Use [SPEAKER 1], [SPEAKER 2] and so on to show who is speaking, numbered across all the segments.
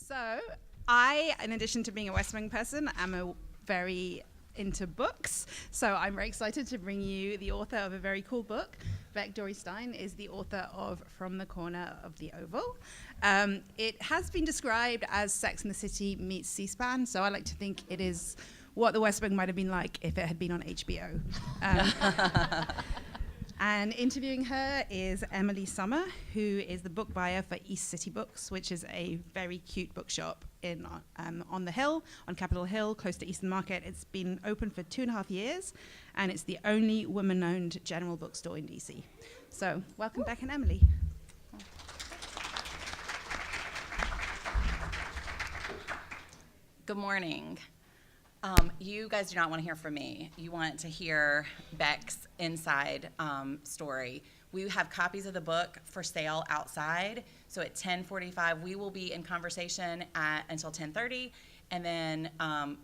[SPEAKER 1] So I, in addition to being a West Wing person, am a very into books. So I'm very excited to bring you the author of a very cool book. Beck Dorey-Stein is the author of From the Corner of the Oval. It has been described as Sex and the City meets C-SPAN, so I like to think it is what the West Wing might have been like if it had been on HBO. And interviewing her is Emily Summer, who is the book buyer for East City Books, which is a very cute bookshop in on the hill, on Capitol Hill, close to Eastern Market. It's been open for 2.5 years, and it's the only woman-owned general bookstore in DC. So welcome back, and Emily.
[SPEAKER 2] Good morning. You guys do not want to hear from me. You want to hear Beck's inside story. We have copies of the book for sale outside. So at 10:45, we will be in conversation until 10:30, and then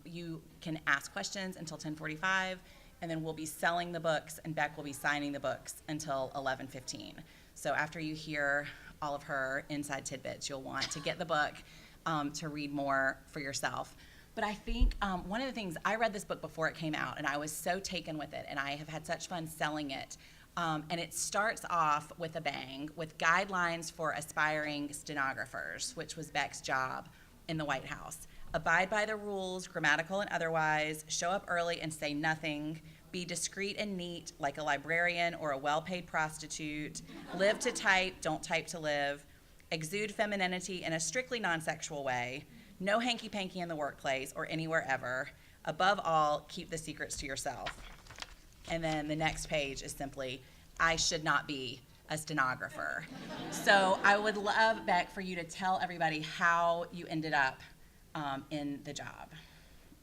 [SPEAKER 2] you can ask questions until 10:45, and then we'll be selling the books, and Beck will be signing the books until 11:15. So after you hear all of her inside tidbits, you'll want to get the book to read more for yourself. But I think one of the things, I read this book before it came out, and I was so taken with it, and I have had such fun selling it. And it starts off with a bang, with guidelines for aspiring stenographers, which was Beck's job in the White House. Abide by the rules, grammatical and otherwise, show up early and say nothing, be discreet and neat like a librarian or a well-paid prostitute, live to type, don't type to live, exude femininity in a strictly non-sexual way, no hanky-panky in the workplace or anywhere ever. Above all, keep the secrets to yourself. And then the next page is simply, I should not be a stenographer. So I would love, Beck, for you to tell everybody how you ended up in the job.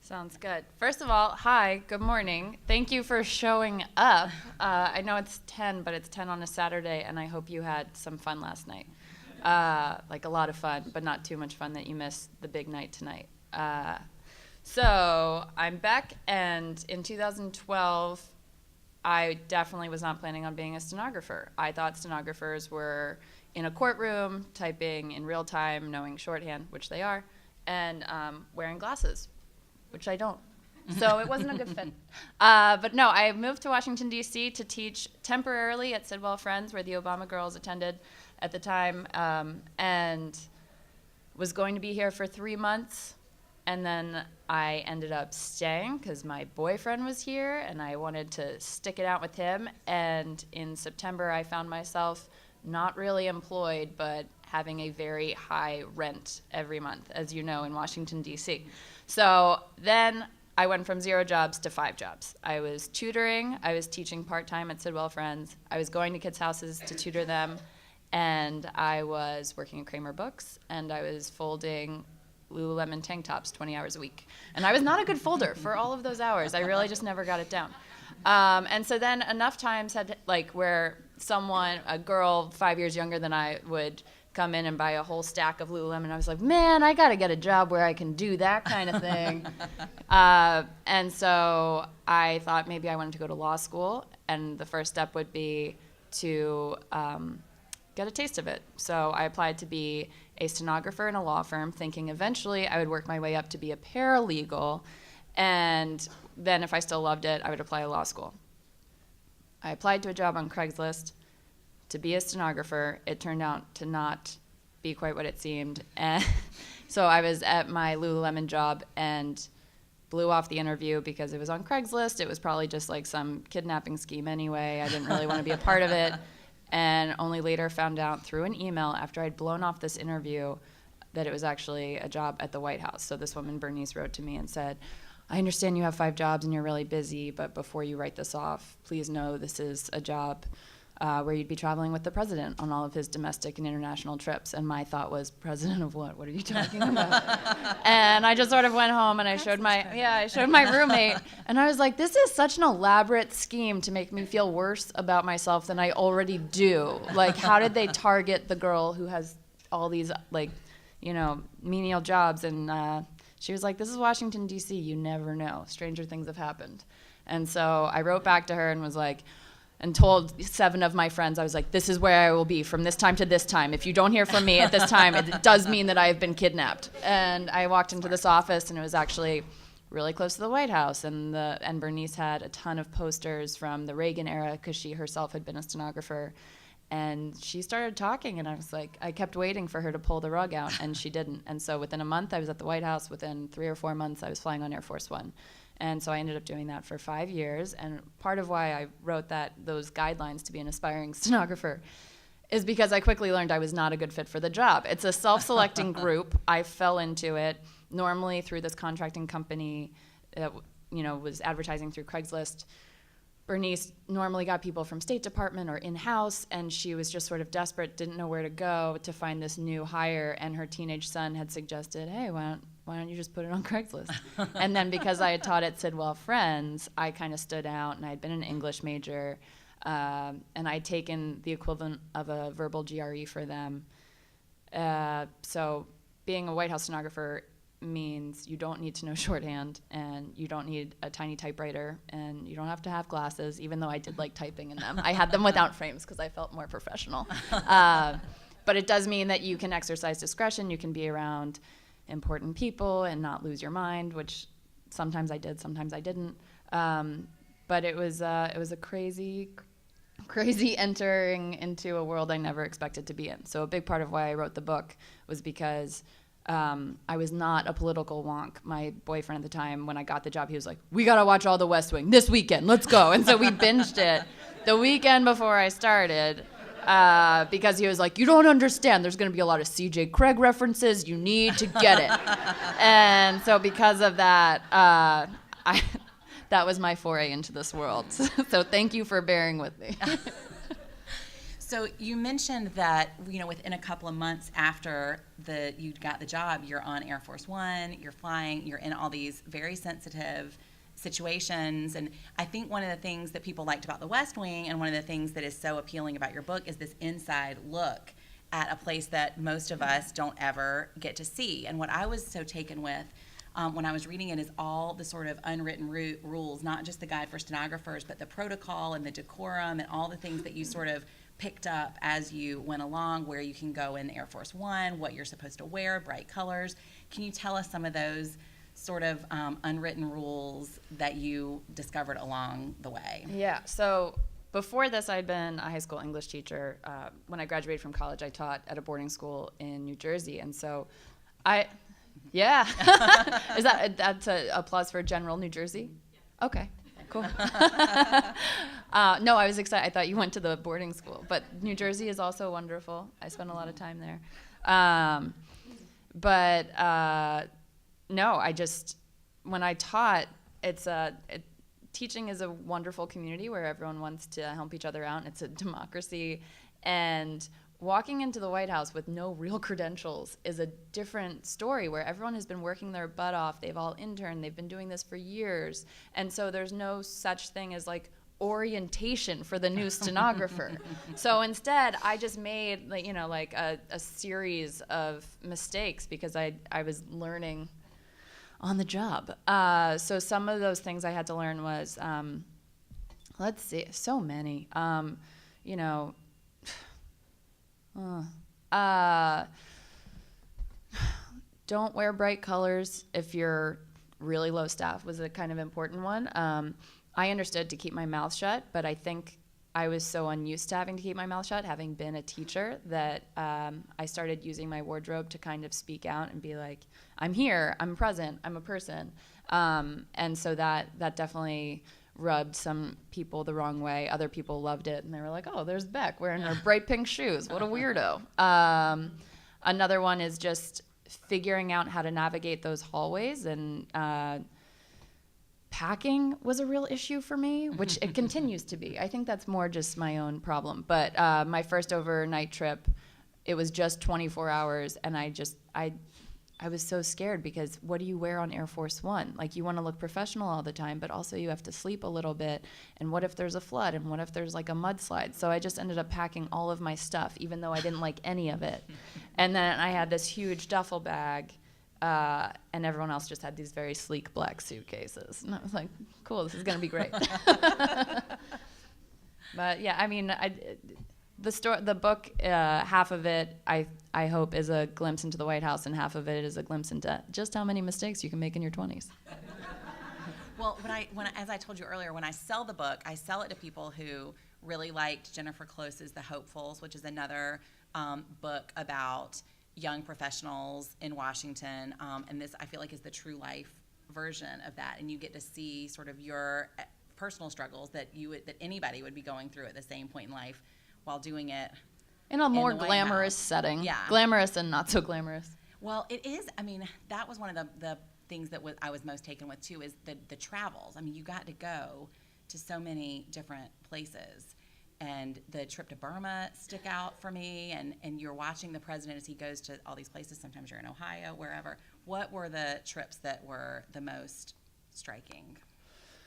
[SPEAKER 3] Sounds good. First of all, hi, good morning. Thank you for showing up. I know it's 10, but it's 10 on a Saturday, and I hope you had some fun last night. Like a lot of fun, but not too much fun that you missed the big night tonight. So I'm Beck, and in 2012, I definitely was not planning on being a stenographer. I thought stenographers were in a courtroom, typing in real time, knowing shorthand, which they are, and wearing glasses, which I don't. So it wasn't a good fit. But no, I moved to Washington, D.C. to teach temporarily at Sidwell Friends, where the Obama girls attended at the time, and was going to be here for 3 months. And then I ended up staying because my boyfriend was here, and I wanted to stick it out with him. And in September, I found myself not really employed, but having a very high rent every month, as you know, in Washington, D.C. So then I went from 0 jobs to 5 jobs. I was tutoring. I was teaching part-time at Sidwell Friends. I was going to kids' houses to tutor them. And I was working at Kramer Books, and I was folding Lululemon tank tops 20 hours a week. And I was not a good folder for all of those hours. I really just never got it down. And so then enough times had, like, where someone, a girl 5 years younger than I, would come in and buy a whole stack of Lululemon. I was like, man, I got to get a job where I can do that kind of thing. And so I thought maybe I wanted to go to law school, and the first step would be to get a taste of it. So I applied to be a stenographer in a law firm, thinking eventually I would work my way up to be a paralegal, and then if I still loved it, I would apply to law school. I applied to a job on Craigslist to be a stenographer. It turned out to not be quite what it seemed. And so I was at my Lululemon job and blew off the interview because it was on Craigslist. It was probably just like some kidnapping scheme anyway. I didn't really want to be a part of it. And only later found out through an email after I'd blown off this interview that it was actually a job at the White House. So this woman, Bernice, wrote to me and said, I understand you have 5 jobs and you're really busy, but before you write this off, please know this is a job where you'd be traveling with the president on all of his domestic and international trips. And my thought was, president of what? What are you talking about? And I just sort of went home and I showed my roommate. And I was like, this is such an elaborate scheme to make me feel worse about myself than I already do. Like, how did they target the girl who has all these, like, you know, menial jobs? And she was like, this is Washington, D.C. You never know. Stranger things have happened. And so I wrote back to her and was like, and told 7 of my friends, I was like, this is where I will be from this time to this time. If you don't hear from me at this time, it does mean that I have been kidnapped. And I walked into this office, and it was actually really close to the White House. And Bernice had a ton of posters from the Reagan era, because she herself had been a stenographer. And she started talking, and I was like, I kept waiting for her to pull the rug out, and she didn't. And so within a month, I was at the White House. Within 3 or 4 months, I was flying on Air Force One. And so I ended up doing that for 5 years. And part of why I wrote those guidelines to be an aspiring stenographer is because I quickly learned I was not a good fit for the job. It's a self-selecting group. I fell into it normally through this contracting company that was advertising through Craigslist. Bernice normally got people from State Department or in-house, and she was just sort of desperate, didn't know where to go to find this new hire, and her teenage son had suggested, hey, why don't you just put it on Craigslist? And then because I had taught at Sidwell Friends, I kind of stood out, and I had been an English major, and I'd taken the equivalent of a verbal GRE for them. So being a White House stenographer means you don't need to know shorthand, and you don't need a tiny typewriter, and you don't have to have glasses, even though I did like typing in them. I had them without frames because I felt more professional. But it does mean that you can exercise discretion. You can be around important people and not lose your mind, which sometimes I did, sometimes I didn't. But it was a crazy entering into a world I never expected to be in. So a big part of why I wrote the book was because I was not a political wonk. My boyfriend at the time, when I got the job, he was like, we got to watch all the West Wing this weekend. Let's go. And so we binged it the weekend before I started because he was like, you don't understand. There's going to be a lot of C.J. Craig references. You need to get it. And so because of that, that was my foray into this world. So thank you for bearing with me.
[SPEAKER 2] So you mentioned that, within a couple of months after you got the job, you're on Air Force One, you're flying, you're in all these very sensitive situations. And I think one of the things that people liked about the West Wing, and one of the things that is so appealing about your book, is this inside look at a place that most of us don't ever get to see. And what I was so taken with when I was reading it is all the sort of unwritten rules, not just the guide for stenographers, but the protocol and the decorum and all the things that you sort of picked up as you went along, where you can go in Air Force One, what you're supposed to wear, bright colors. Can you tell us some of those sort of unwritten rules that you discovered along the way?
[SPEAKER 3] Yeah, so before this, I'd been a high school English teacher. When I graduated from college, I taught at a boarding school in New Jersey, and so yeah. Is that's a applause for General New Jersey? Yeah. Okay. Cool. No, I was excited. I thought you went to the boarding school, but New Jersey is also wonderful. I spent a lot of time there. No, when I taught, teaching is a wonderful community where everyone wants to help each other out, and it's a democracy. And walking into the White House with no real credentials is a different story, where everyone has been working their butt off. They've all interned. They've been doing this for years. And so there's no such thing as like orientation for the new stenographer. So instead, I just made a series of mistakes because I was learning on the job. So some of those things I had to learn was, let's see, so many. Don't wear bright colors if you're really low staff was a kind of important one. I understood to keep my mouth shut, but I think I was so unused to having to keep my mouth shut, having been a teacher, that I started using my wardrobe to kind of speak out and be like, I'm here, I'm present, I'm a person. And so that definitely rubbed some people the wrong way. Other people loved it, and they were like, oh, there's Beck wearing her bright pink shoes. What a weirdo. Another one is just figuring out how to navigate those hallways, and packing was a real issue for me, which it continues to be. I think that's more just my own problem. But my first overnight trip, it was just 24 hours, and I was so scared, because what do you wear on Air Force One? Like, you want to look professional all the time, but also you have to sleep a little bit. And what if there's a flood? And what if there's like a mudslide? So I just ended up packing all of my stuff, even though I didn't like any of it. And then I had this huge duffel bag, and everyone else just had these very sleek black suitcases. And I was like, cool, this is going to be great. But yeah, I mean, the book, half of it, I hope, is a glimpse into the White House, and half of it is a glimpse into just how many mistakes you can make in your 20s.
[SPEAKER 2] Well, as I told you earlier, when I sell the book, I sell it to people who really liked Jennifer Close's The Hopefuls, which is another book about young professionals in Washington, and this, I feel like, is the true life version of that, and you get to see sort of your personal struggles that anybody would be going through at the same point in life while doing it
[SPEAKER 3] in a more glamorous setting.
[SPEAKER 2] Yeah.
[SPEAKER 3] Glamorous and not so glamorous.
[SPEAKER 2] Well, it is. I mean, that was one of the things that I was most taken with, too, is the travels. I mean, you got to go to so many different places. And the trip to Burma stick out for me, and you're watching the president as he goes to all these places. Sometimes you're in Ohio, wherever. What were the trips that were the most striking?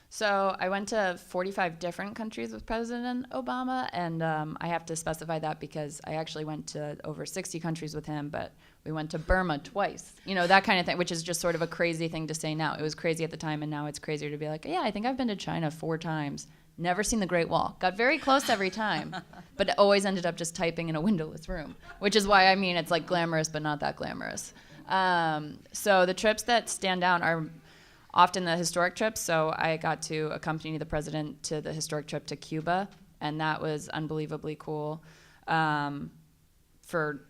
[SPEAKER 3] So I went to 45 different countries with President Obama, and I have to specify that because I actually went to over 60 countries with him, but we went to Burma twice, that kind of thing, which is just sort of a crazy thing to say now. It was crazy at the time, and now it's crazier to be like, yeah, I think I've been to China 4 times. Never seen the Great Wall. Got very close every time, but always ended up just typing in a windowless room, which is why, I mean, it's like glamorous, but not that glamorous. So the trips that stand out are often the historic trips. So I got to accompany the president to the historic trip to Cuba, and that was unbelievably cool for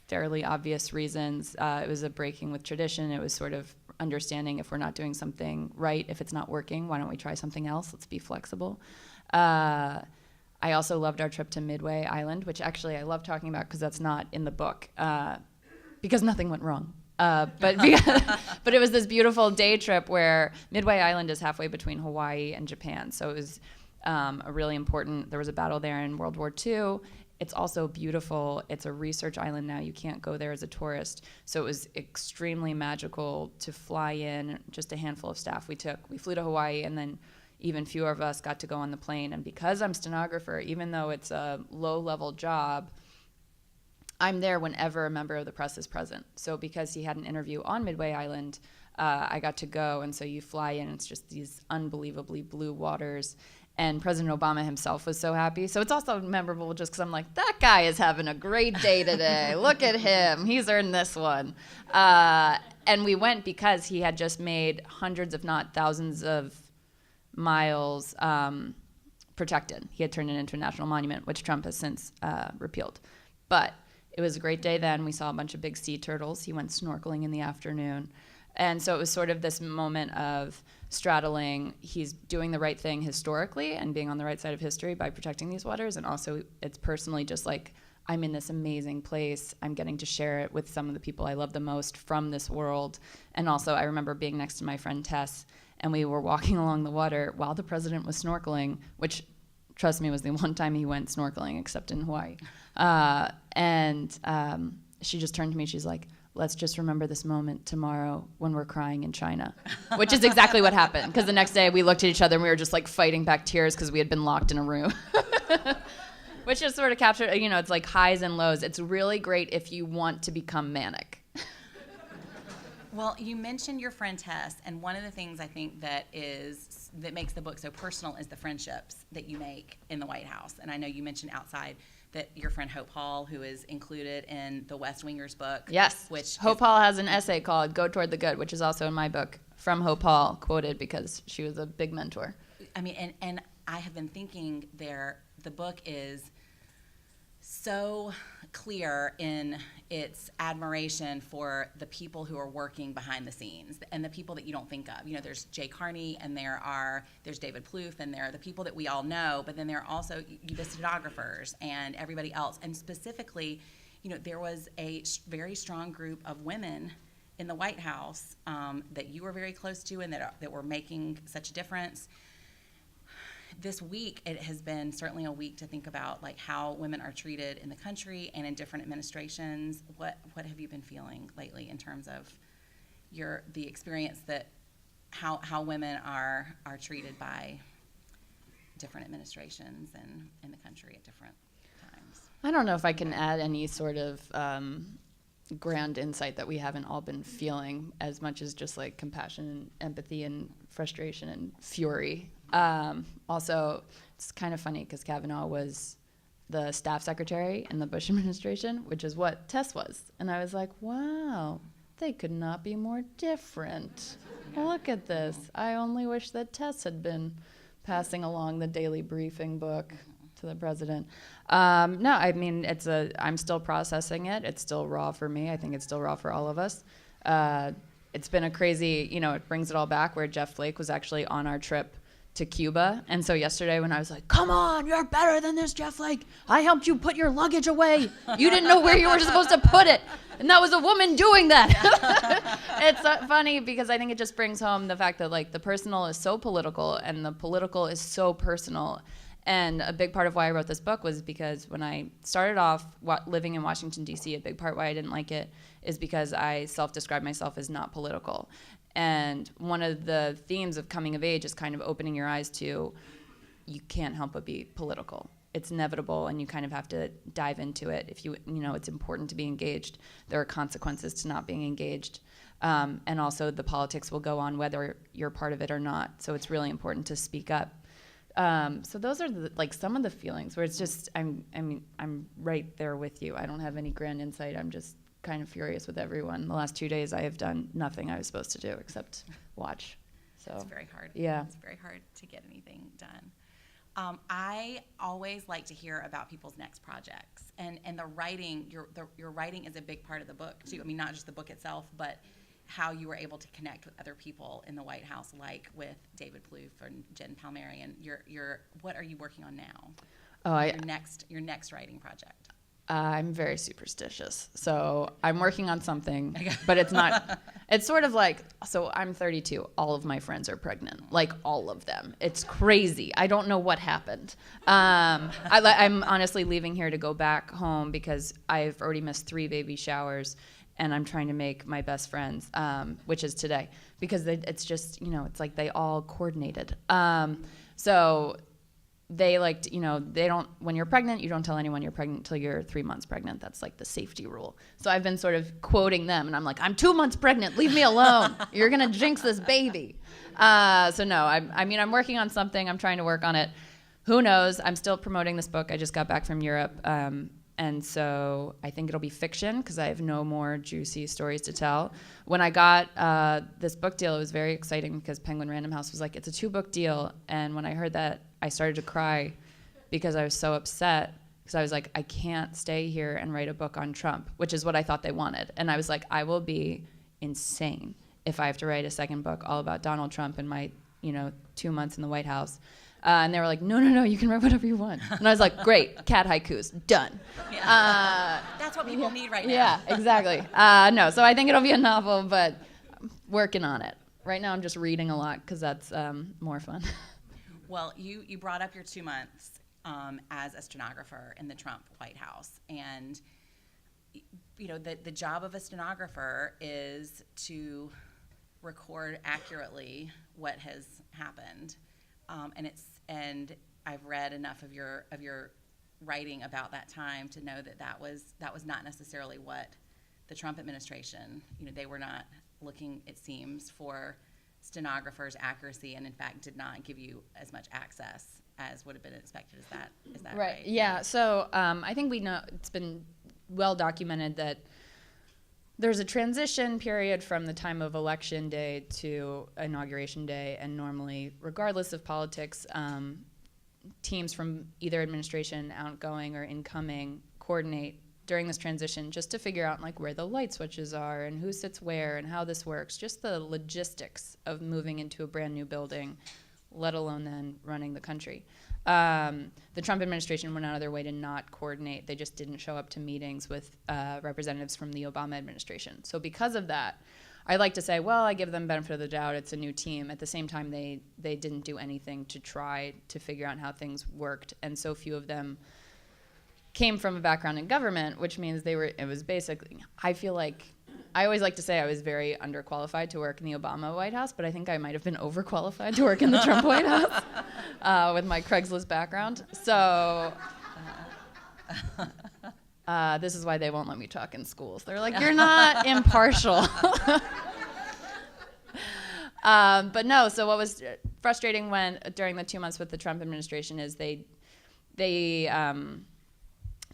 [SPEAKER 3] fairly obvious reasons. It was a breaking with tradition. It was sort of understanding if we're not doing something right, if it's not working, why don't we try something else? Let's be flexible. I also loved our trip to Midway Island, which actually I love talking about because that's not in the book, because nothing went wrong. But it was this beautiful day trip where Midway Island is halfway between Hawaii and Japan. So it was a really important, there was a battle there in World War II. It's also beautiful. It's a research island now. You can't go there as a tourist. So it was extremely magical to fly in, just a handful of staff. We flew to Hawaii, and then even fewer of us got to go on the plane. And because I'm stenographer, even though it's a low-level job, I'm there whenever a member of the press is present. So because he had an interview on Midway Island, I got to go. And so you fly in, it's just these unbelievably blue waters. And President Obama himself was so happy. So it's also memorable just because I'm like, that guy is having a great day today. Look at him. He's earned this one. And we went because he had just made hundreds, if not thousands of miles protected. He had turned it into a national monument, which Trump has since repealed. But it was a great day then. We saw a bunch of big sea turtles. He went snorkeling in the afternoon. And so it was sort of this moment of straddling, he's doing the right thing historically and being on the right side of history by protecting these waters. And also it's personally just like, I'm in this amazing place. I'm getting to share it with some of the people I love the most from this world. And also I remember being next to my friend Tess, and we were walking along the water while the president was snorkeling, which, trust me, was the one time he went snorkeling, except in Hawaii. She just turned to me, she's like, let's just remember this moment tomorrow when we're crying in China, which is exactly what happened. Because the next day we looked at each other and we were just like fighting back tears because we had been locked in a room. Which just sort of captured, it's like highs and lows. It's really great if you want to become manic.
[SPEAKER 2] Well, you mentioned your friend Tess, and one of the things I think that makes the book so personal is the friendships that you make in the White House. And I know you mentioned outside that your friend Hope Hall, who is included in the West Wingers book.
[SPEAKER 3] Yes, Hope Hall has an essay called Go Toward the Good, which is also in my book, from Hope Hall, quoted because she was a big mentor.
[SPEAKER 2] I mean, and I have been thinking the book is so clear in its admiration for the people who are working behind the scenes and the people that you don't think of. There's Jay Carney, and there's David Plouffe, and there are the people that we all know, but then there are also the stenographers and everybody else. And specifically, there was a very strong group of women in the White House that you were very close to and that were making such a difference. This week, it has been certainly a week to think about like how women are treated in the country and in different administrations. What have you been feeling lately in terms of the experience that how women are treated by different administrations and in the country at different times?
[SPEAKER 3] I don't know if I can add any sort of grand insight that we haven't all been feeling as much as just like compassion and empathy and frustration and fury. Also, it's kind of funny because Kavanaugh was the staff secretary in the Bush administration, which is what Tess was. And I was like, wow, they could not be more different. Look at this. I only wish that Tess had been passing along the daily briefing book to the president. No, I mean, I'm still processing it. It's still raw for me. I think it's still raw for all of us. It's been a crazy, it brings it all back where Jeff Flake was actually on our trip to Cuba. And so yesterday when I was like, come on, you're better than this, Jeff Flake. I helped you put your luggage away. You didn't know where you were supposed to put it. And that was a woman doing that. It's funny because I think it just brings home the fact that like the personal is so political and the political is so personal. And a big part of why I wrote this book was because when I started off living in Washington, D.C., a big part why I didn't like it is because I self-described myself as not political. And one of the themes of coming of age is kind of opening your eyes to you can't help but be political. It's inevitable, and you kind of have to dive into it. If it's important to be engaged. There are consequences to not being engaged. And also the politics will go on whether you're part of it or not. So it's really important to speak up. So those are some of the feelings where it's just, I'm right there with you. I don't have any grand insight. I'm just kind of furious with everyone. The last 2 days I have done nothing I was supposed to do except watch. So
[SPEAKER 2] it's very hard.
[SPEAKER 3] Yeah.
[SPEAKER 2] It's very hard to get anything done. I always like to hear about people's next projects, and the writing. Your writing is a big part of the book too. I mean, not just the book itself, but how you were able to connect with other people in the White House, like with David Plouffe and Jen Palmerian. What are you working on now? Your next writing project.
[SPEAKER 3] I'm very superstitious, so I'm working on something, but it's not. It's sort of like, so I'm 32. All of my friends are pregnant, like all of them. It's crazy. I don't know what happened. I'm honestly leaving here to go back home because I've already missed 3 baby showers, and I'm trying to make my best friends, which is today, because it's just, it's like they all coordinated. So they they don't, when you're pregnant, you don't tell anyone you're pregnant until you're 3 months pregnant. That's like the safety rule. So I've been sort of quoting them, and I'm like, I'm 2 months pregnant. Leave me alone. You're going to jinx this baby. So no, I'm working on something. I'm trying to work on it. Who knows? I'm still promoting this book. I just got back from Europe. And so I think it'll be fiction because I have no more juicy stories to tell. When I got this book deal, it was very exciting because Penguin Random House was like, it's a 2-book deal. And when I heard that, I started to cry because I was so upset because I was like, I can't stay here and write a book on Trump, which is what I thought they wanted. And I was like, I will be insane if I have to write a second book all about Donald Trump and my 2 months in the White House. And they were like, no, you can write whatever you want. And I was like, great, cat haikus, done.
[SPEAKER 2] Yeah. That's what people need right now.
[SPEAKER 3] Yeah, exactly. No, so I think it'll be a novel, but I'm working on it. Right now I'm just reading a lot because that's more fun.
[SPEAKER 2] Well, you brought up your 2 months as a stenographer in the Trump White House. And, the job of a stenographer is to record accurately what has happened. And I've read enough of your writing about that time to know that was not necessarily what the Trump administration, they were not looking, it seems, for stenographers' accuracy, and in fact did not give you as much access as would have been expected. Is that right?
[SPEAKER 3] Yeah. So I think we know it's been well documented that there's a transition period from the time of election day to inauguration day, and normally, regardless of politics, teams from either administration, outgoing or incoming, coordinate during this transition just to figure out where the light switches are and who sits where and how this works, just the logistics of moving into a brand new building, let alone then running the country. The Trump administration went out of their way to not coordinate. They just didn't show up to meetings with representatives from the Obama administration. So because of that, I like to say, well, I give them benefit of the doubt. It's a new team. At the same time, they didn't do anything to try to figure out how things worked, and so few of them came from a background in government, which means it was basically, I feel like, I always like to say I was very underqualified to work in the Obama White House, but I think I might have been overqualified to work in the Trump White House with my Craigslist background. So This is why they won't let me talk in schools. They're like, you're not impartial. But no, so what was frustrating during the 2 months with the Trump administration is they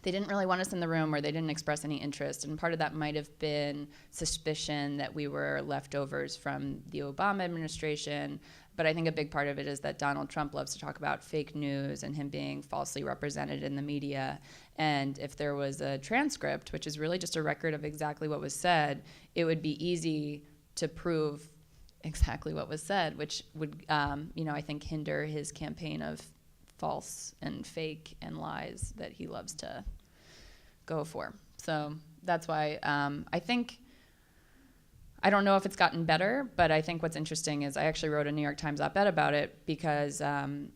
[SPEAKER 3] didn't really want us in the room, or they didn't express any interest. And part of that might have been suspicion that we were leftovers from the Obama administration. But I think a big part of it is that Donald Trump loves to talk about fake news and him being falsely represented in the media. And if there was a transcript, which is really just a record of exactly what was said, it would be easy to prove exactly what was said, which would, I think, hinder his campaign of false and fake and lies that he loves to go for. So that's why I don't know if it's gotten better, but I think what's interesting is I actually wrote a New York Times op-ed about it because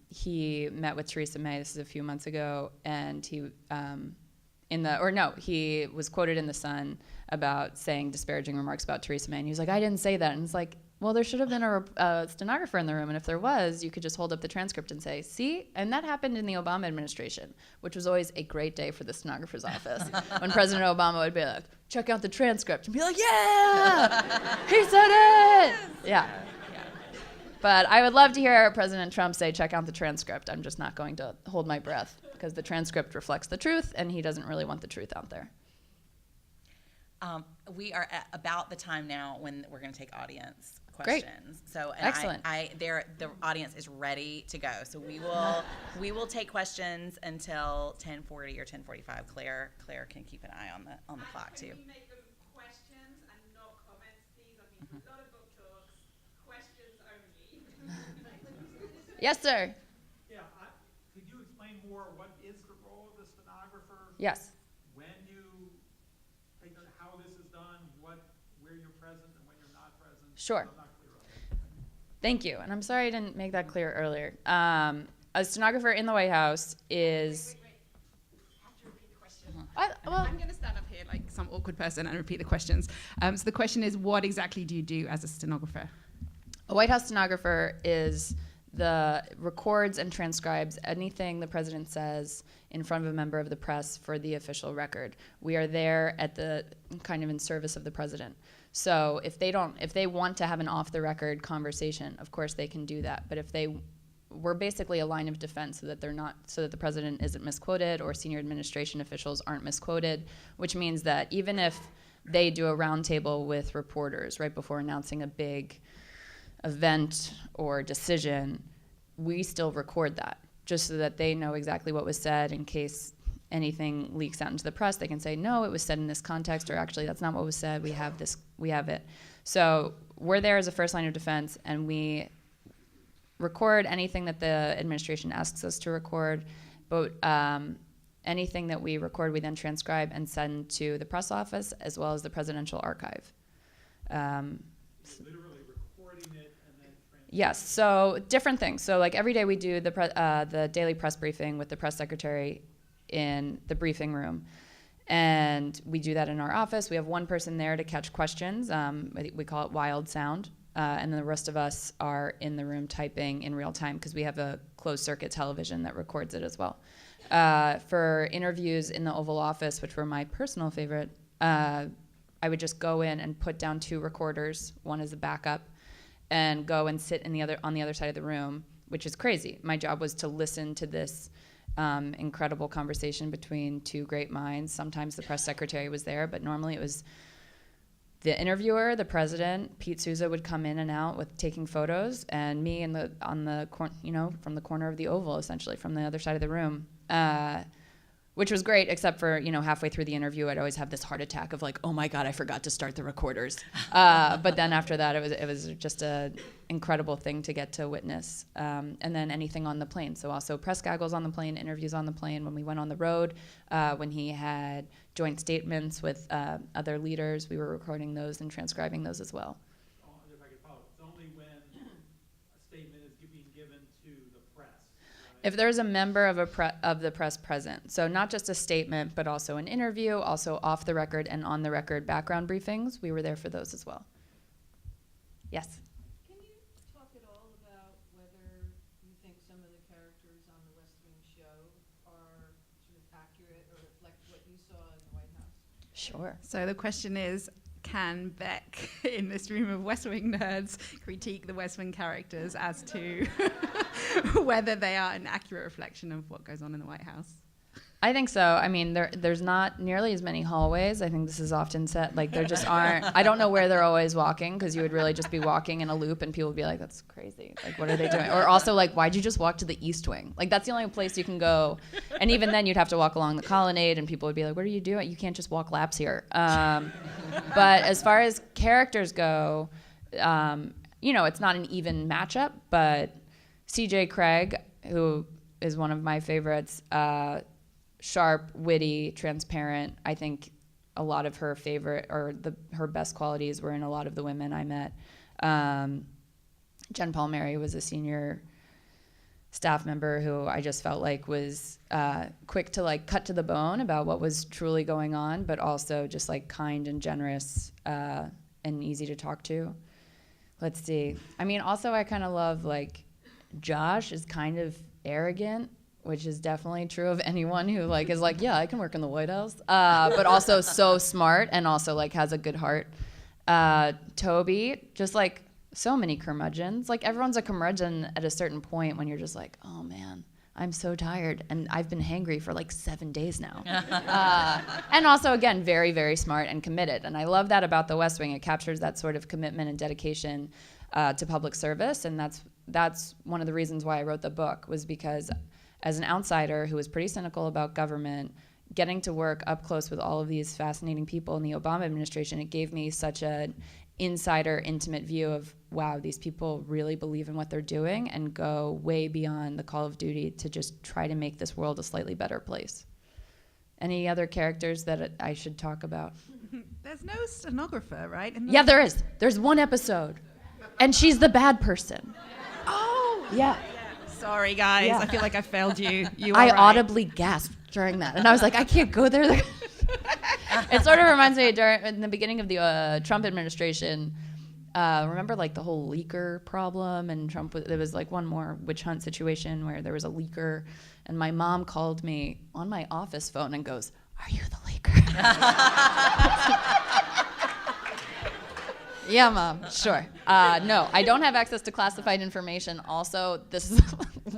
[SPEAKER 3] he met with Theresa May, this is a few months ago, and he was quoted in The Sun about saying disparaging remarks about Theresa May, and he was like, I didn't say that. And it's like, well, there should have been a stenographer in the room, and if there was, you could just hold up the transcript and say, see? And that happened in the Obama administration, which was always a great day for the stenographer's office. When President Obama would be like, check out the transcript, and be like, yeah, he said it! Yeah. But I would love to hear President Trump say, check out the transcript. I'm just not going to hold my breath, because the transcript reflects the truth, and he doesn't really want the truth out there.
[SPEAKER 2] We are at about the time now when we're going to take audience questions.
[SPEAKER 3] Great.
[SPEAKER 2] So, and
[SPEAKER 3] excellent.
[SPEAKER 2] The audience is ready to go. So we will take questions until 10:40 or 10:45. Claire can keep an eye on the clock too.
[SPEAKER 1] Can we make them questions and not comments, please? I mean, a lot of book talks, questions only.
[SPEAKER 3] Yes, sir.
[SPEAKER 4] Yeah, could you explain more what is the role of the stenographer?
[SPEAKER 3] Yes.
[SPEAKER 4] How this is done, where you're present and when you're not present.
[SPEAKER 3] Sure.
[SPEAKER 4] I'm not clear on that.
[SPEAKER 3] Thank you. And I'm sorry I didn't make that clear earlier. A stenographer in the White House is...
[SPEAKER 1] Wait. You have to repeat the question. I'm going to stand up here like some awkward person and repeat the questions. So the question is, what exactly do you do as a stenographer?
[SPEAKER 3] A White House stenographer records and transcribes anything the president says in front of a member of the press for the official record. We are there at the kind of in service of the president. So if they want to have an off-the-record conversation, of course they can do that. But we're basically a line of defense so that the president isn't misquoted or senior administration officials aren't misquoted, which means that even if they do a roundtable with reporters right before announcing a big event or decision, we still record that just so that they know exactly what was said in case anything leaks out into the press. They can say, no, it was said in this context, or actually that's not what was said. We have it. So we're there as a first line of defense, and we record anything that the administration asks us to record, but anything that we record, we then transcribe and send to the press office as well as the presidential archive.
[SPEAKER 4] Literally recording it and then
[SPEAKER 3] Yes, so different things. So like every day we do the daily press briefing with the press secretary in the briefing room. And we do that in our office. We have one person there to catch questions. We call it wild sound. And then the rest of us are in the room typing in real time because we have a closed circuit television that records it as well. For interviews in the Oval Office, which were my personal favorite, I would just go in and put down 2 recorders, one as a backup, and go and sit on the other side of the room, which is crazy. My job was to listen to this incredible conversation between 2 great minds. Sometimes the press secretary was there, but normally it was the interviewer, the president. Pete Souza would come in and out with taking photos, and me from the corner of the Oval, essentially from the other side of the room. Which was great, except for, halfway through the interview, I'd always have this heart attack of like, oh my God, I forgot to start the recorders. But then after that, it was just an incredible thing to get to witness. And then anything on the plane. So also press gaggles on the plane, interviews on the plane. When we went on the road, when he had joint statements with other leaders, we were recording those and transcribing those as well.
[SPEAKER 4] If I could follow, it's only when a statement is being given to the press. Right?
[SPEAKER 3] If there's a member of the press present, so not just a statement, but also an interview, also off the record and on the record background briefings, we were there for those as well. Yes?
[SPEAKER 5] Can you talk at all about whether you think some of the characters on the West Wing show are sort of accurate or reflect what you saw in the
[SPEAKER 3] Sure.
[SPEAKER 1] So the question is, can Beck, in this room of West Wing nerds, critique the West Wing characters as to whether they are an accurate reflection of what goes on in the White House?
[SPEAKER 3] I think so. I mean, there's not nearly as many hallways. I think this is often said. Like, there just aren't. I don't know where they're always walking, because you would really just be walking in a loop and people would be like, that's crazy. Like, what are they doing? Or also, like, why'd you just walk to the East Wing? Like, that's the only place you can go. And even then, you'd have to walk along the colonnade and people would be like, what are you doing? You can't just walk laps here. But as far as characters go, it's not an even matchup, but C.J. Craig, who is one of my favorites, sharp, witty, transparent. I think a lot of her her best qualities were in a lot of the women I met. Jen Palmieri was a senior staff member who I just felt like was quick to like cut to the bone about what was truly going on, but also just like kind and generous and easy to talk to. Let's see. I mean, also I kind of love like Josh is kind of arrogant, which is definitely true of anyone who like is like, yeah, I can work in the White House, but also so smart and also like has a good heart. Toby, just like so many curmudgeons. Like everyone's a curmudgeon at a certain point when you're just like, oh man, I'm so tired and I've been hangry for like 7 days now. And also again, very, very smart and committed. And I love that about the West Wing. It captures that sort of commitment and dedication to public service. And that's one of the reasons why I wrote the book, was because as an outsider who was pretty cynical about government, getting to work up close with all of these fascinating people in the Obama administration, it gave me such an insider, intimate view of, wow, these people really believe in what they're doing and go way beyond the call of duty to just try to make this world a slightly better place. Any other characters that I should talk about?
[SPEAKER 1] There's no stenographer, right?
[SPEAKER 3] Yeah, there is. There's one episode, and she's the bad person.
[SPEAKER 1] Oh!
[SPEAKER 3] Yeah.
[SPEAKER 1] Sorry, guys.
[SPEAKER 3] Yeah.
[SPEAKER 1] I feel like I failed you.
[SPEAKER 3] I audibly gasped during that, and I was like, I can't go there. It sort of reminds me in the beginning of the Trump administration. Remember, like the whole leaker problem, and Trump. There was like one more witch hunt situation where there was a leaker, and my mom called me on my office phone and goes, "Are you the leaker?" Yeah, Mom, sure. No, I don't have access to classified information. Also, this is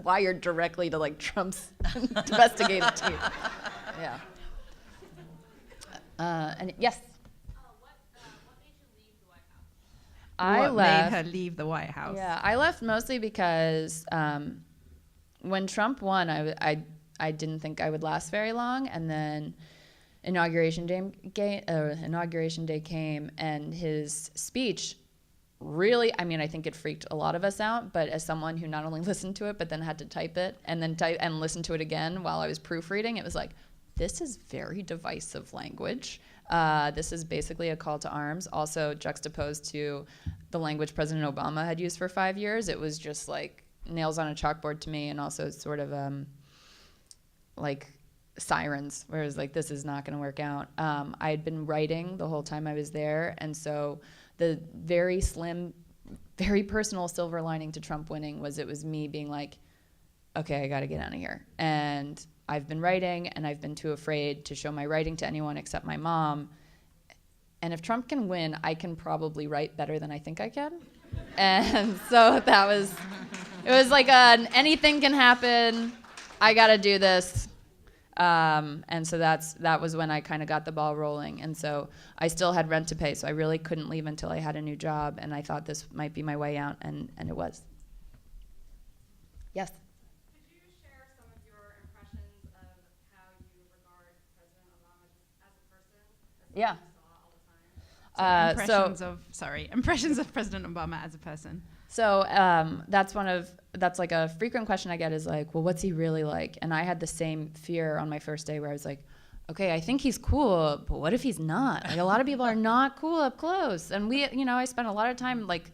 [SPEAKER 3] wired directly to like Trump's investigative team. Yeah. And yes.
[SPEAKER 6] What made you leave the White House?
[SPEAKER 1] What made her leave the White House?
[SPEAKER 3] Yeah, I left mostly because when Trump won, I didn't think I would last very long, and then Inauguration Day came, and his speech really, I mean, I think it freaked a lot of us out, but as someone who not only listened to it, but then had to type it and then listen to it again while I was proofreading, it was like, this is very divisive language. This is basically a call to arms, also juxtaposed to the language President Obama had used for 5 years. It was just like nails on a chalkboard to me, and also sort of like sirens, where it was like, this is not going to work out. I had been writing the whole time I was there, and so the very slim, very personal silver lining to Trump winning was it was me being like, okay, I got to get out of here. And I've been writing, and I've been too afraid to show my writing to anyone except my mom. And if Trump can win, I can probably write better than I think I can. And so it was like anything can happen. I got to do this. And so that was when I kind of got the ball rolling. And so I still had rent to pay, so I really couldn't leave until I had a new job, and I thought this might be my way out, and it was. Yes?
[SPEAKER 6] Could you share some of your impressions of how you regard President Obama as a person? As
[SPEAKER 3] Yeah.
[SPEAKER 6] you saw all the time?
[SPEAKER 1] Impressions of President Obama as a person.
[SPEAKER 3] So that's like a frequent question I get is like, well, what's he really like? And I had the same fear on my first day where I was like, okay, I think he's cool, but what if he's not? Like a lot of people are not cool up close. And I spent a lot of time like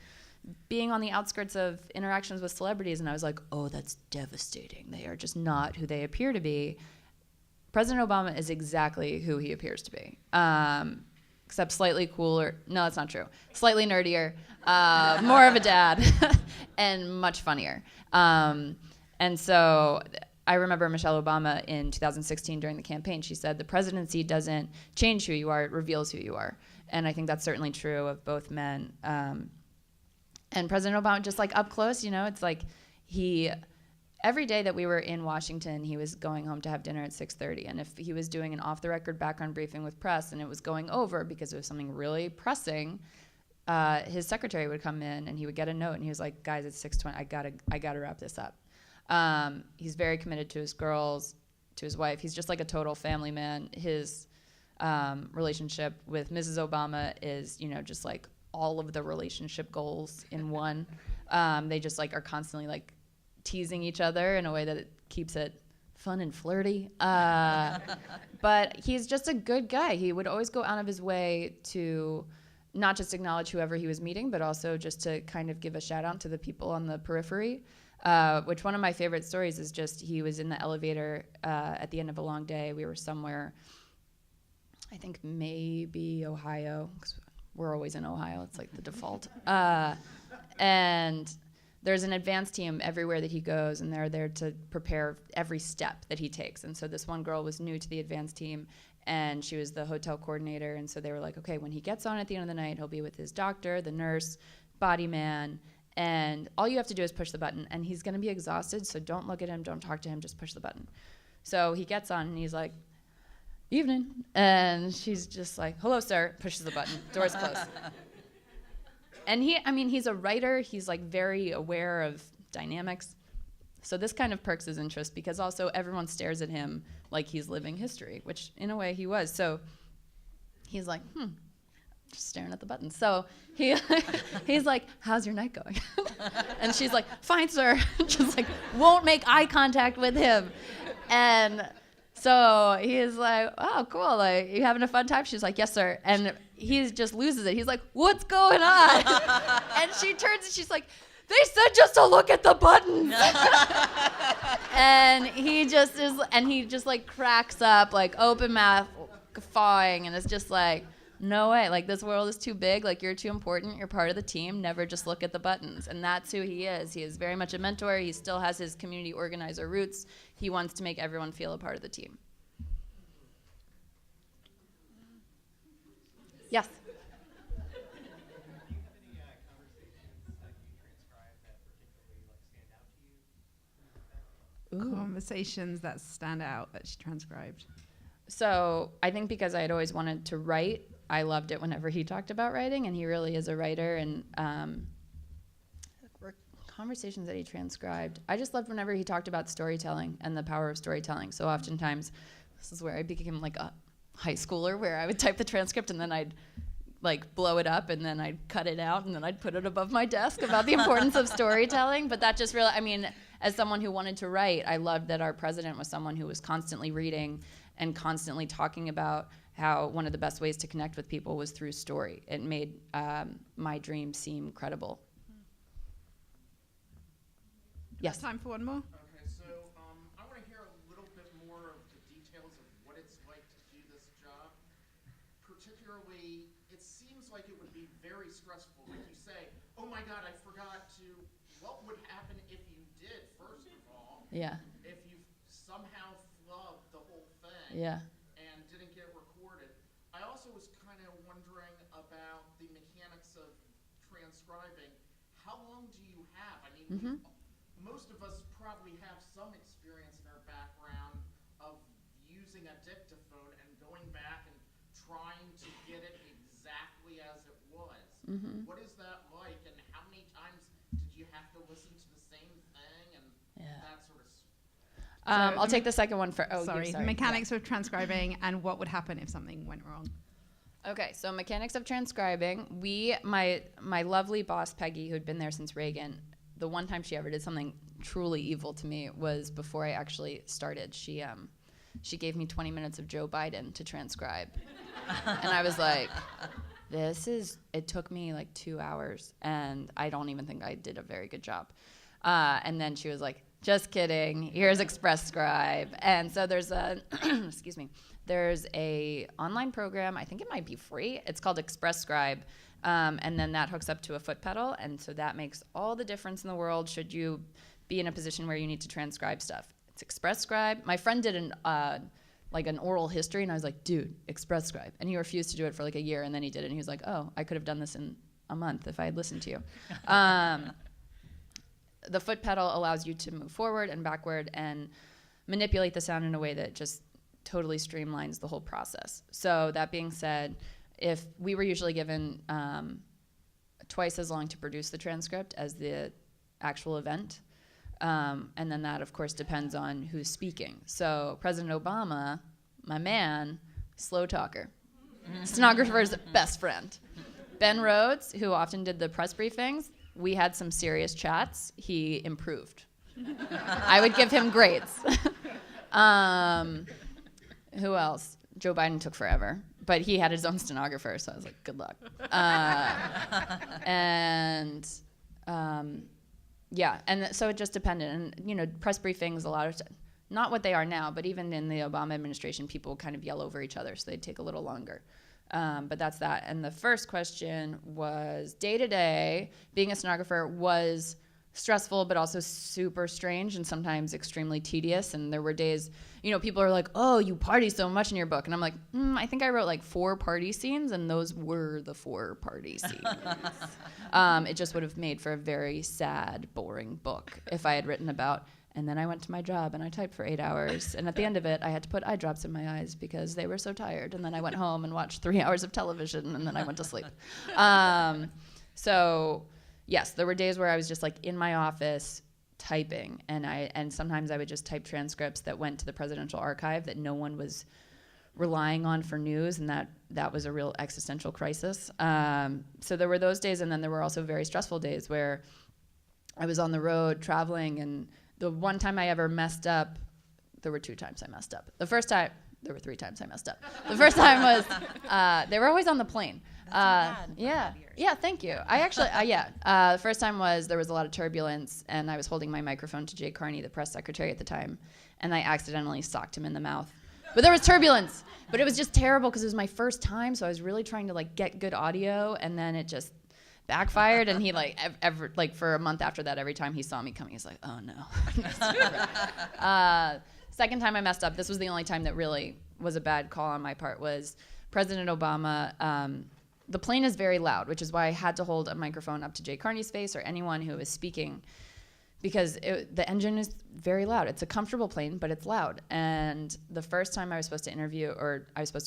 [SPEAKER 3] being on the outskirts of interactions with celebrities, and I was like, oh, that's devastating. They are just not who they appear to be. President Obama is exactly who he appears to be. Except slightly cooler. No, that's not true. Slightly nerdier, more of a dad, and much funnier. And so I remember Michelle Obama in 2016 during the campaign, she said, the presidency doesn't change who you are, it reveals who you are. And I think that's certainly true of both men. And President Obama, just like up close, you know, it's like every day that we were in Washington, he was going home to have dinner at 6:30. And if he was doing an off-the-record background briefing with press and it was going over because it was something really pressing, his secretary would come in and he would get a note and he was like, guys, it's 6:20, I gotta wrap this up. He's very committed to his girls, to his wife. He's just like a total family man. His relationship with Mrs. Obama is, you know, just like all of the relationship goals in one. They just like are constantly like teasing each other in a way that it keeps it fun and flirty. But he's just a good guy. He would always go out of his way to not just acknowledge whoever he was meeting, but also just to kind of give a shout out to the people on the periphery. Which one of my favorite stories is just he was in the elevator at the end of a long day. We were somewhere, I think maybe Ohio, 'cause we're always in Ohio. It's like the default. And there's an advance team everywhere that he goes, and they're there to prepare every step that he takes. And so this one girl was new to the advance team, and she was the hotel coordinator. And so they were like, okay, when he gets on at the end of the night, he'll be with his doctor, the nurse, body man, and all you have to do is push the button. And he's going to be exhausted, so don't look at him, don't talk to him, just push the button. So he gets on, and he's like, evening. And she's just like, hello, sir, pushes the button, door's closed. And he's a writer. He's like very aware of dynamics. So this kind of perks his interest because also everyone stares at him like he's living history, which in a way he was. So he's like, just staring at the button. So he's like, how's your night going? And she's like, fine, sir. Just like won't make eye contact with him. And so he's like, oh, cool. Like, you having a fun time? She's like, yes, sir. And he just loses it. He's like, what's going on? And she turns and she's like, they said just to look at the buttons. And he just like cracks up, like open mouth, guffawing. And it's just like, no way. Like, this world is too big. Like, you're too important. You're part of the team. Never just look at the buttons. And that's who he is. He is very much a mentor. He still has his community organizer roots. He wants to make everyone feel a part of the team. Yes?
[SPEAKER 7] Do you have any conversations that you transcribe that particularly stand out to you?
[SPEAKER 1] Conversations that stand out that she transcribed.
[SPEAKER 3] So I think because I had always wanted to write, I loved it whenever he talked about writing, and he really is a writer. And conversations that he transcribed, I just loved whenever he talked about storytelling and the power of storytelling. So oftentimes, this is where I became like a high schooler, where I would type the transcript and then I'd like blow it up and then I'd cut it out and then I'd put it above my desk about the importance of storytelling. But that just really, I mean, as someone who wanted to write, I loved that our president was someone who was constantly reading and constantly talking about how one of the best ways to connect with people was through story. It made my dream seem credible. Yes?
[SPEAKER 1] Time for one more?
[SPEAKER 8] Okay, so I want to hear a little bit more of the details of what it's like to do this job. Particularly, it seems like it would be very stressful if you say, oh my God, I forgot to, what would happen if you did, first of all?
[SPEAKER 3] Yeah.
[SPEAKER 8] If you somehow flubbed the whole thing.
[SPEAKER 3] Yeah.
[SPEAKER 8] And didn't get recorded. I also was kind of wondering about the mechanics of transcribing. How long do you have? I mean, most of us probably have some experience in our background of using a dictaphone and going back and trying to get it exactly as it was. What is that like, and how many times did you have to listen to the same thing and that sort of stuff?
[SPEAKER 3] I'll take the second one for.
[SPEAKER 1] Sorry. Mechanics of transcribing and what would happen if something went wrong.
[SPEAKER 3] Okay, so mechanics of transcribing. My lovely boss Peggy, who'd been there since Reagan, the one time she ever did something truly evil to me was before I actually started. She gave me 20 minutes of Joe Biden to transcribe, and I was like, it took me like 2 hours, and I don't even think I did a very good job. And then she was like, just kidding, here's Express Scribe. And so there's there's a online program, I think it might be free, it's called Express Scribe, and then that hooks up to a foot pedal, and so that makes all the difference in the world should you be in a position where you need to transcribe stuff. It's Express Scribe. My friend did an oral history, and I was like, dude, Express Scribe. And he refused to do it for like a year, and then he did it, and he was like, oh, I could have done this in a month if I had listened to you. The foot pedal allows you to move forward and backward and manipulate the sound in a way that just totally streamlines the whole process. So that being said, if we were usually given twice as long to produce the transcript as the actual event, and then that, of course, depends on who's speaking. So President Obama, my man, slow talker. Stenographer's best friend. Ben Rhodes, who often did the press briefings, we had some serious chats. He improved. I would give him grades. Who else? Joe Biden took forever, but he had his own stenographer, so I was like, good luck. So it just depended. And, press briefings, a lot of not what they are now, but even in the Obama administration, people kind of yell over each other, so they'd take a little longer. But that's that. And the first question was, day-to-day, being a stenographer was stressful, but also super strange and sometimes extremely tedious. And there were days, people are like, oh, you party so much in your book. And I'm like, I think I wrote like 4 party scenes, and those were the 4 party scenes. It just would have made for a very sad, boring book if I had written about, and then I went to my job and I typed for 8 hours. And at the end of it, I had to put eye drops in my eyes because they were so tired. And then I went home and watched 3 hours of television, and then I went to sleep. So yes, there were days where I was just like in my office typing, and sometimes I would just type transcripts that went to the presidential archive that no one was relying on for news, and that was a real existential crisis. So there were those days, and then there were also very stressful days where I was on the road traveling, and the one time I ever messed up, there were 2 times I messed up. There were 3 times I messed up. The first time was, they were always on the plane. Yeah, thank you. I actually, the first time was there was a lot of turbulence, and I was holding my microphone to Jay Carney, the press secretary at the time, and I accidentally socked him in the mouth. But there was turbulence. But it was just terrible because it was my first time, so I was really trying to like get good audio, and then it just backfired, and he for a month after that, every time he saw me coming, he's like, oh no. Second time I messed up, this was the only time that really was a bad call on my part, was President Obama. The plane is very loud, which is why I had to hold a microphone up to Jay Carney's face or anyone who was speaking, because the engine is very loud. It's a comfortable plane, but it's loud. And the first time I was supposed to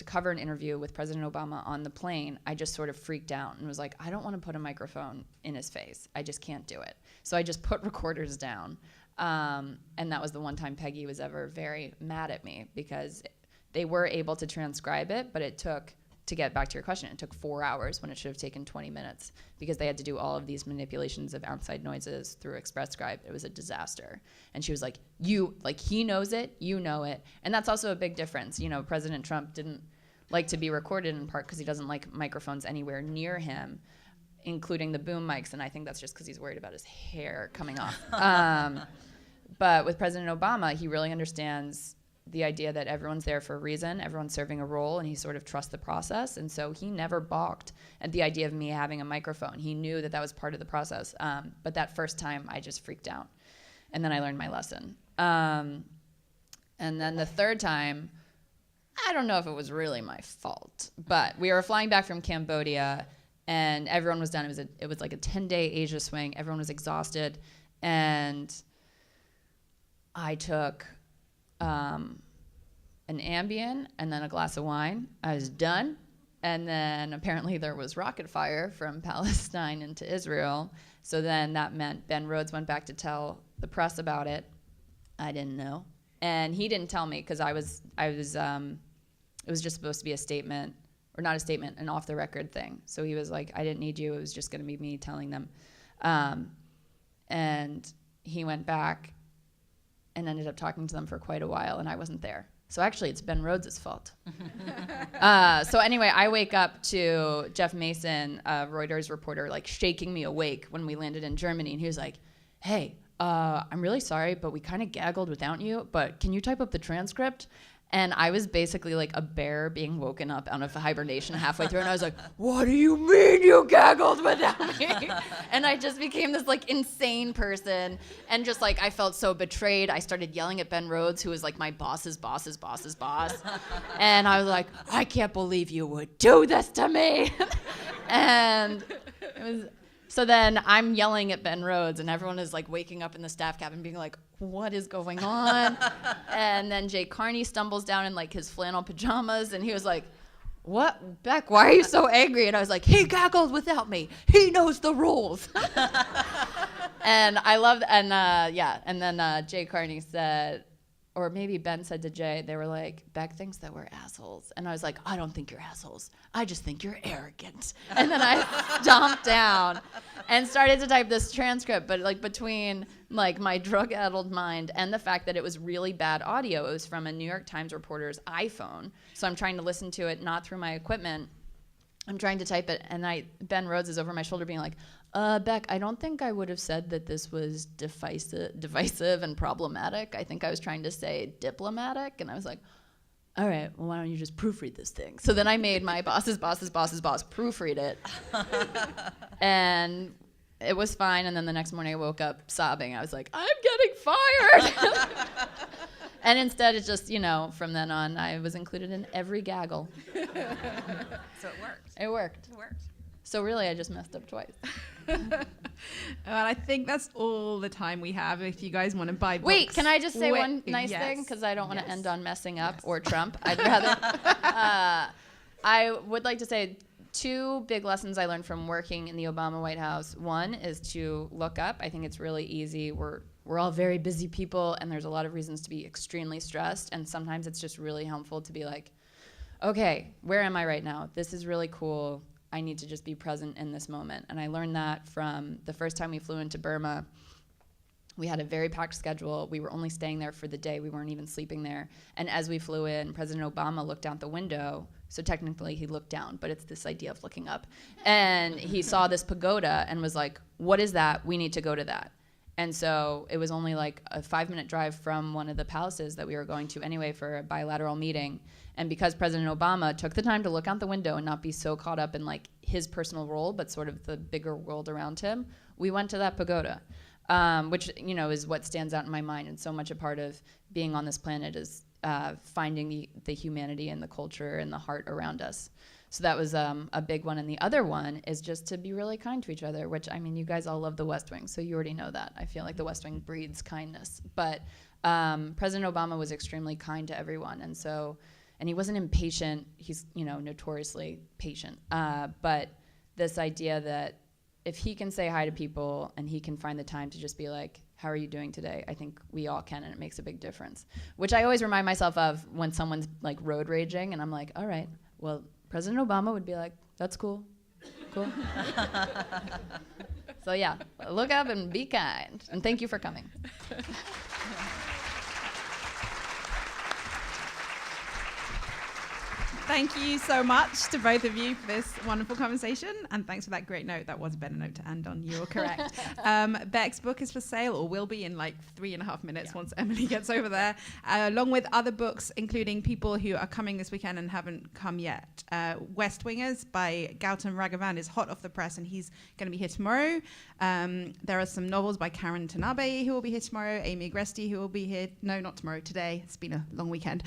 [SPEAKER 3] cover an interview with President Obama on the plane, I just sort of freaked out and was like, I don't want to put a microphone in his face. I just can't do it. So I just put recorders down. And that was the one time Peggy was ever very mad at me, because they were able to transcribe it, but it took, to get back to your question, it took 4 hours when it should have taken 20 minutes because they had to do all of these manipulations of outside noises through Express Scribe. It was a disaster. And she was like, he knows it, you know it. And that's also a big difference. President Trump didn't like to be recorded, in part because he doesn't like microphones anywhere near him, including the boom mics. And I think that's just because he's worried about his hair coming off. But with President Obama, he really understands the idea that everyone's there for a reason, everyone's serving a role, and he sort of trusts the process. And so he never balked at the idea of me having a microphone. He knew that was part of the process. But that first time, I just freaked out. And then I learned my lesson. And then the third time, I don't know if it was really my fault, but we were flying back from Cambodia, and everyone was done. It was like a 10-day Asia swing. Everyone was exhausted. And I took an Ambien and then a glass of wine. I was done. And then apparently there was rocket fire from Palestine into Israel. So then that meant Ben Rhodes went back to tell the press about it. I didn't know. And he didn't tell me because it was just supposed to be a statement, or not a statement, an off the record thing. So he was like, I didn't need you. It was just going to be me telling them. And he went back and ended up talking to them for quite a while, and I wasn't there. So actually, it's Ben Rhodes' fault. So anyway, I wake up to Jeff Mason, a Reuters reporter, like shaking me awake when we landed in Germany, and he was like, hey, I'm really sorry, but we kind of gaggled without you, but can you type up the transcript? And I was basically like a bear being woken up out of hibernation halfway through. And I was like, what do you mean you gaggled without me? And I just became this like insane person. And just like, I felt so betrayed. I started yelling at Ben Rhodes, who was like my boss's boss's boss's boss. And I was like, I can't believe you would do this to me. And it was, so then I'm yelling at Ben Rhodes, and everyone is like waking up in the staff cabin being like, what is going on? And then Jay Carney stumbles down in like his flannel pajamas, and he was like, what, Beck, why are you so angry? And I was like, he gaggled without me. He knows the rules. And I loved, and then Jay Carney said, or maybe Ben said to Jay, they were like, Beck thinks that we're assholes. And I was like, I don't think you're assholes. I just think you're arrogant. And then I stomped down and started to type this transcript. But like between like my drug-addled mind and the fact that it was really bad audio, it was from a New York Times reporter's iPhone. So I'm trying to listen to it not through my equipment. I'm trying to type it, and Ben Rhodes is over my shoulder being like, Beck, I don't think I would have said that this was divisive and problematic. I think I was trying to say diplomatic. And I was like, all right, well, why don't you just proofread this thing? So then I made my boss's boss's boss's boss proofread it. And it was fine. And then the next morning I woke up sobbing. I was like, I'm getting fired. And instead, it's just, from then on, I was included in every gaggle.
[SPEAKER 2] So it worked.
[SPEAKER 3] It worked.
[SPEAKER 2] It worked.
[SPEAKER 3] So really, I just messed up twice.
[SPEAKER 1] Well, I think that's all the time we have. If you guys want to buy books.
[SPEAKER 3] Wait, can I just say one nice thing? Because I don't want to end on messing up or Trump. I'd rather. I would like to say 2 big lessons I learned from working in the Obama White House. One is to look up. I think it's really easy. We're all very busy people, and there's a lot of reasons to be extremely stressed. And sometimes it's just really helpful to be like, okay, where am I right now? This is really cool. I need to just be present in this moment. And I learned that from the first time we flew into Burma. We had a very packed schedule. We were only staying there for the day. We weren't even sleeping there. And as we flew in, President Obama looked out the window. So technically he looked down, but it's this idea of looking up. And he saw this pagoda and was like, what is that? We need to go to that. And so it was only like a 5-minute drive from one of the palaces that we were going to anyway for a bilateral meeting. And because President Obama took the time to look out the window and not be so caught up in like his personal role, but sort of the bigger world around him, we went to that pagoda, which, is what stands out in my mind. And so much a part of being on this planet is finding the humanity and the culture and the heart around us. So that was a big one. And the other one is just to be really kind to each other, which, you guys all love the West Wing, so you already know that. I feel like the West Wing breeds kindness. But President Obama was extremely kind to everyone. And he wasn't impatient. He's, notoriously patient. But this idea that if he can say hi to people and he can find the time to just be like, how are you doing today? I think we all can, and it makes a big difference. Which I always remind myself of when someone's like road raging, and I'm like, all right, well, President Obama would be like, that's cool. Cool. So yeah, look up and be kind. And thank you for coming.
[SPEAKER 1] Thank you so much to both of you for this wonderful conversation, and thanks for that great note. That was a better note to end on. You're correct. Beck's book is for sale, or will be in like 3.5 minutes once Emily gets over there, along with other books, including people who are coming this weekend and haven't come yet. West Wingers by Gautam Raghavan is hot off the press, and he's going to be here tomorrow. There are some novels by Karen Tanabe who will be here tomorrow, Amy Agresti who will be here. No, not tomorrow, today. It's been a long weekend.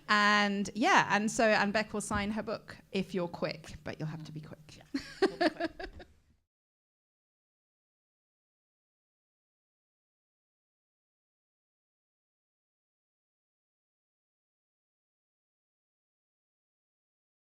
[SPEAKER 1] And Beck will sign her book if you're quick, but you'll have to be quick.